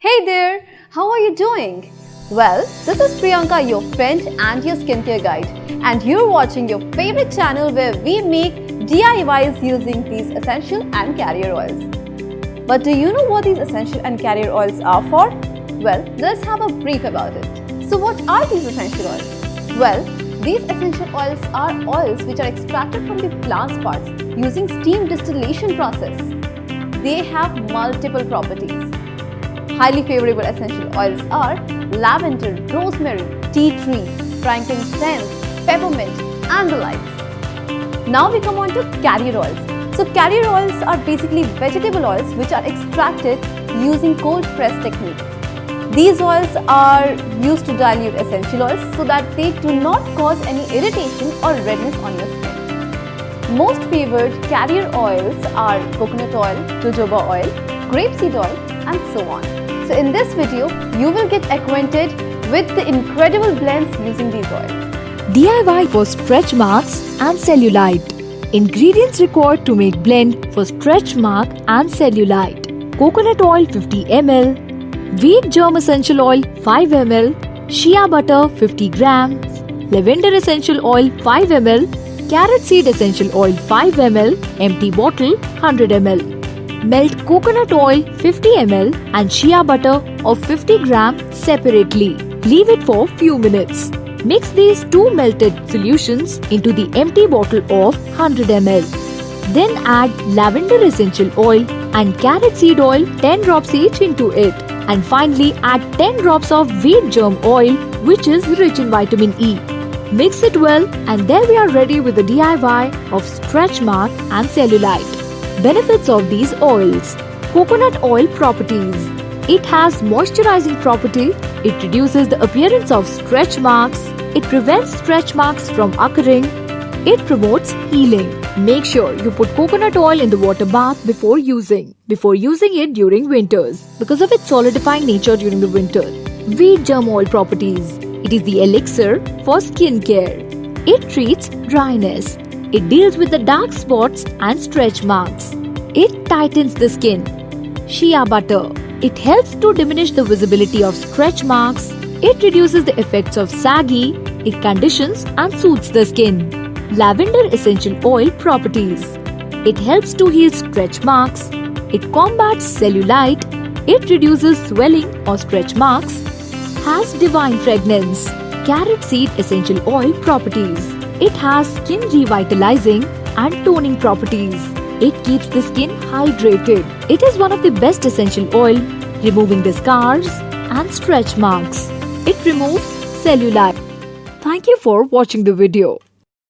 Hey there, how are you doing? Well, this is Priyanka, your friend and your skincare guide, and you're watching your favorite channel where we make DIYs using these essential and carrier oils. But do you know what these essential and carrier oils are for? Well, let's have a brief about it. So what are these essential oils? Well, these essential oils are oils which are extracted from the plant's parts using steam distillation process. They have multiple properties. Highly favorable essential oils are lavender, rosemary, tea tree, frankincense, peppermint and the likes. Now we come on to carrier oils. So carrier oils are basically vegetable oils which are extracted using cold press technique. These oils are used to dilute essential oils so that they do not cause any irritation or redness on your skin. Most favored carrier oils are coconut oil, jojoba oil, grapeseed oil and so on. So in this video, you will get acquainted with the incredible blends using these oils. DIY for Stretch Marks and Cellulite. Ingredients required to make blend for Stretch Mark and Cellulite. Coconut oil 50 ml, wheat germ essential oil 5 ml, Shea butter 50 grams, lavender essential oil 5 ml, carrot seed essential oil 5 ml, empty bottle 100 ml. Melt coconut oil 50 ml and shea butter of 50 grams separately. Leave it for few minutes. Mix these two melted solutions into the empty bottle of 100 ml. Then add lavender essential oil and carrot seed oil 10 drops each into it. And finally add 10 drops of wheat germ oil which is rich in vitamin E. Mix it well and there we are ready with the DIY of Stretch Mark and Cellulite. Benefits of these oils. Coconut oil properties. It has moisturizing property. It reduces the appearance of stretch marks. It prevents stretch marks from occurring. It promotes healing. Make sure you put coconut oil in the water bath before using it during winters because of its solidifying nature during the winter. Wheat germ oil properties. It is the elixir for skin care. It treats dryness. It deals with the dark spots and stretch marks. It tightens the skin. Shea butter. It helps to diminish the visibility of stretch marks. It reduces the effects of saggy. It conditions and soothes the skin. Lavender essential oil properties. It helps to heal stretch marks. It combats cellulite. It reduces swelling or stretch marks. Has divine fragrance. Carrot seed essential oil properties. It has skin revitalizing and toning properties. It keeps the skin hydrated. It is one of the best essential oil, removing the scars and stretch marks. It removes cellulite. Thank you for watching the video.